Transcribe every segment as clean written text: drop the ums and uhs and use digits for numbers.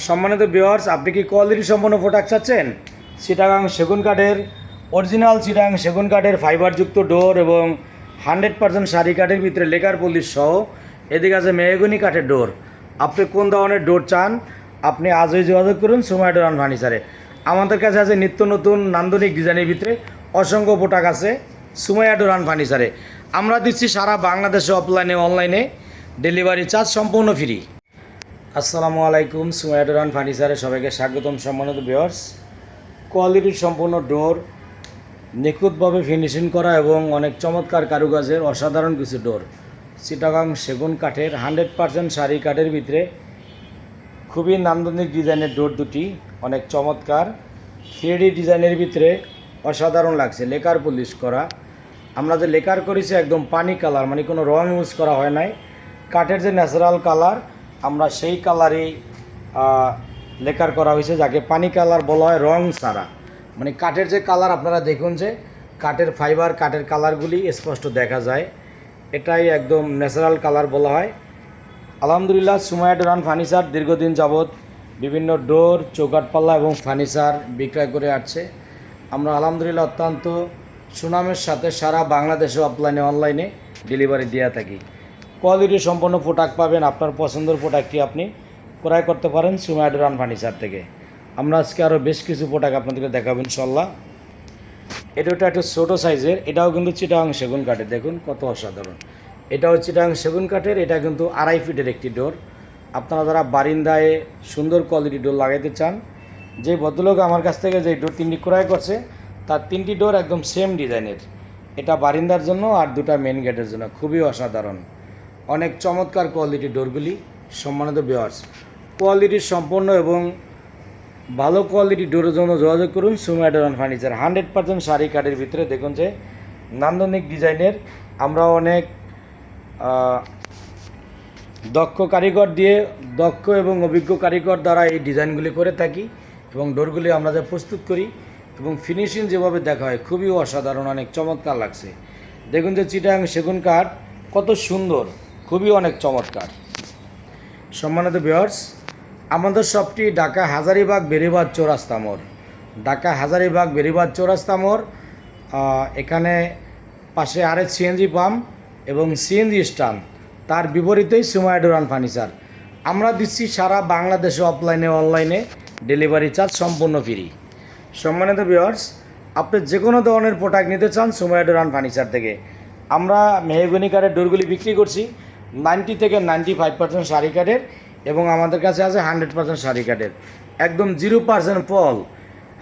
সম্মানিত ভিউয়ার্স, আপনি কি কোয়ালিটি সম্পন্ন প্রোডাক্ট চাচ্ছেন? চিটাগাং সেগুন কাঠের অরিজিনাল চিটাগাং সেগুন কাঠের ফাইবারযুক্ত ডোর এবং 100% শাড়ি কাঠের ভিতরে লেকার পলিশ সহ এদিকে আছে মেহগনি কাঠের ডোর। আপনি কোন ধরনের ডোর চান আপনি আজই যোগাযোগ করুন সুমাইয়া ডোর অ্যান্ড ফার্নিচারে। আমাদের কাছে আছে নিত্য নতুন নান্দনিক ডিজাইনের ভিতরে অসংখ্য প্রোডাক্ট আছে সুমাইয়া ডোর অ্যান্ড ফার্নিচারে। আমরা দিচ্ছি সারা বাংলাদেশে অফলাইনে অনলাইনে ডেলিভারি চার্জ সম্পূর্ণ ফ্রি। আসসালামু আলাইকুম, সুমাইয়া ডোর অ্যান্ড ফার্নিচারে সবাইকে স্বাগতম। সম্মানিত ভিউয়ার্স, কোয়ালিটির সম্পূর্ণ ডোর নিখুঁতভাবে ফিনিশিং করা এবং অনেক চমৎকার কারুকাজের অসাধারণ কিছু ডোর চিটাগাং সেগুন কাঠের 100% শাড়ি কাঠের ভিতরে খুবই নান্দনিক ডিজাইনের ডোর দুটি অনেক চমৎকার 3D ডিজাইনের ভিতরে অসাধারণ লাগছে। লেকার পলিশ করা, আমরা যে লেকার করেছি একদম পানি কালার, মানে কোনো রং ইউজ করা হয় নাই। কাঠের যে ন্যাচারাল কালার আমরা সেই কালারই লেকার করা হয়েছে, যাকে পানি কালার বলা হয় রং ছাড়া। মানে কাঠের যে কালার আপনারা দেখুন যে কাঠের ফাইবার কাঠের কালারগুলি স্পষ্ট দেখা যায়, এটাই একদম ন্যাচারাল কালার বলা হয়। আলহামদুলিল্লাহ, সুমাইয়া ডোর অ্যান্ড ফার্নিচার দীর্ঘদিন যাবৎ বিভিন্ন ডোর চৌকাঠ পাল্লা এবং ফার্নিচার বিক্রয় করে আসছে। আমরা আলহামদুলিল্লাহ অত্যন্ত সুনামের সাথে সারা বাংলাদেশে অফলাইনে অনলাইনে ডেলিভারি দিয়ে থাকি। কোয়ালিটি সম্পন্ন প্রোডাক্ট পাবেন, আপনার পছন্দের প্রোডাক্টটি আপনি ক্রয় করতে পারেন সুমাইয়া ডোর অ্যান্ড ফার্নিচার থেকে। আমরা আজকে আরও বেশ কিছু প্রোডাক্ট আপনাদেরকে দেখাবো ইনশাল্লাহ। এটা একটু ছোটো সাইজের, এটাও কিন্তু চিটাগাং সেগুন কাঠের, দেখুন কত অসাধারণ। এটাও চিটাগাং সেগুন কাঠের, এটা কিন্তু 2.5 ফিটের একটি ডোর। আপনারা যারা বারিন্দায় সুন্দর কোয়ালিটি ডোর লাগাইতে চান, যে ভদ্রলোক আমার কাছ থেকে যে ডোর 3টি ক্রয় করছে তার 3টি ডোর একদম সেম ডিজাইনের। এটা বারিন্দার জন্য আর 2টা মেন গেটের জন্য, খুবই অসাধারণ অনেক চমৎকার কোয়ালিটির ডোরগুলি। সম্মানিত ভিউয়ার্স, কোয়ালিটির সম্পন্ন এবং ভালো কোয়ালিটির ডোরের জন্য যোগাযোগ করুন Sumaiya door and furniture. 100% sari কাঠের ভিতরে দেখুন যে নান্দনিক ডিজাইনের। আমরা অনেক দক্ষ কারিগর দিয়ে, দক্ষ এবং অভিজ্ঞ কারিগর দ্বারা এই ডিজাইনগুলি করে থাকি এবং ডোরগুলি আমরা যা প্রস্তুত করি এবং ফিনিশিং যেভাবে দেখা হয় খুবই অসাধারণ, অনেক চমৎকার লাগছে। দেখুন যে চিটাগাং সেগুন কাঠ কত সুন্দর, খুবই অনেক চমৎকার। সম্মানিত ভিউয়ার্স, আমাদের শপটি ঢাকা হাজারীবাগ বেরিবাদ চৌরাস্তা মোড়, ঢাকা হাজারীবাগ বেরিবাদ চৌরাস্তা মোড়। এখানে পাশে আরেক সিএনজি পাম্প এবং সিএনজি স্ট্যান্ড, তার বিপরীতেই সুমাইয়া ডোর অ্যান্ড ফার্নিচার। আমরা দিচ্ছি সারা বাংলাদেশে অফলাইনে অনলাইনে ডেলিভারি চার্জ সম্পূর্ণ ফ্রি। সম্মানিত ভিউয়ার্স, আপনি যে কোনো ধরনের প্রোডাক্ট নিতে চান সুমাইয়া ডোর অ্যান্ড ফার্নিচার থেকে। আমরা মেহগনি কাঠের ডোরগুলি বিক্রি করছি 90 থেকে 95% শাড়ি কাঠের এবং আমাদের কাছে আছে 100% শাড়ি কাঠের, একদম 0% ফল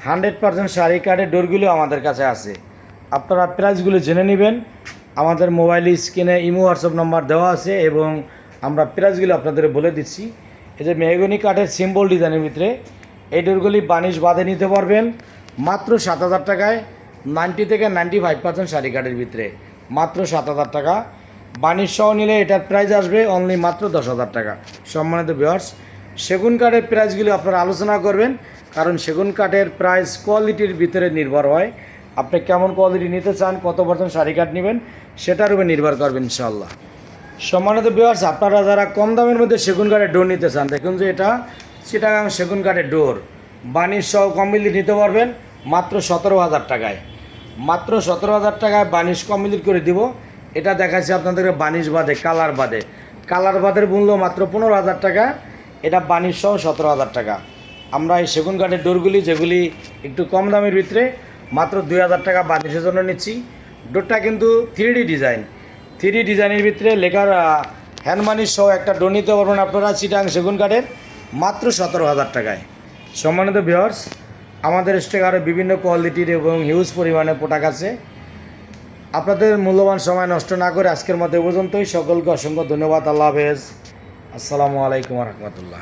100% শাড়ি কাঠের ডোরগুলো আমাদের কাছে আছে। আপনারা প্রাইসগুলো জেনে নেবেন, আমাদের মোবাইল স্ক্রিনে ইমো হোয়াটসঅ্যাপ নাম্বার দেওয়া আছে এবং আমরা প্রাইসগুলো আপনাদের বলে দিচ্ছি। এই যে মেহগনি কাঠের সিম্বল ডিজাইনের ভিতরে এই ডোরগুলি বানিশ বাঁধে নিতে পারবেন মাত্র 7,000 টাকায়। 90 থেকে 95% শাড়ি কাঠের ভিতরে মাত্র 7,000 টাকা। বানিশ সহ নিলে এটার প্রাইস আসবে অনলি মাত্র 10,000 টাকা। সম্মানিত ভিউয়ার্স, সেগুন কাঠের প্রাইসগুলি আপনারা আলোচনা করবেন, কারণ সেগুন কাঠের প্রাইস কোয়ালিটির ভিতরে নির্ভর হয়। আপনি কেমন কোয়ালিটি নিতে চান, কত পার্সেন্ট শাড়ি কাঠ নেবেন সেটার উপর নির্ভর করবেন ইনশাআল্লাহ। সম্মানিত ভিউয়ার্স, আপনারা যারা কম দামের মধ্যে সেগুন কাঠের ডোর নিতে চান, দেখুন যে এটা চিটাগাং সেগুন কাঠের ডোর বানিশ সহ কমপ্লিট নিতে পারবেন মাত্র 17,000 টাকায়। মাত্র 17,000 টাকায় বানিশ কমপ্লিট করে দিব। এটা দেখাচ্ছি আপনাদেরকে বানিশ বাদে, কালার বাদে। কালার বাদের মূল্য মাত্র 15,000 টাকা, এটা বানিশ সহ 17,000 টাকা। আমরা এই সেগুন কাঠের ডোরগুলি যেগুলি একটু কম দামের ভিতরে মাত্র 2,000 টাকা বানিশের জন্য নিচ্ছি। ডোরটা কিন্তু 3D ডিজাইন, 3D ডিজাইনের ভিতরে লেখার হ্যান্ড বানিশ সহ একটা ডোর নিতে পারবেন আপনারা চিটাগাং সেগুন কাঠের মাত্র 17,000 টাকায়। সম্মানিত ভিউয়ার্স, আমাদের স্টকে আরও বিভিন্ন কোয়ালিটির এবং হিউজ পরিমাণে প্রোডাক্ট আছে। আপনাদের মূল্যবান সময় নষ্ট না করে আজকের মতো পর্যন্তই। সকলকে অসংখ্য ধন্যবাদ। আল্লাহ হাফেজ। আসসালামু আলাইকুম রহমতুল্লাহ।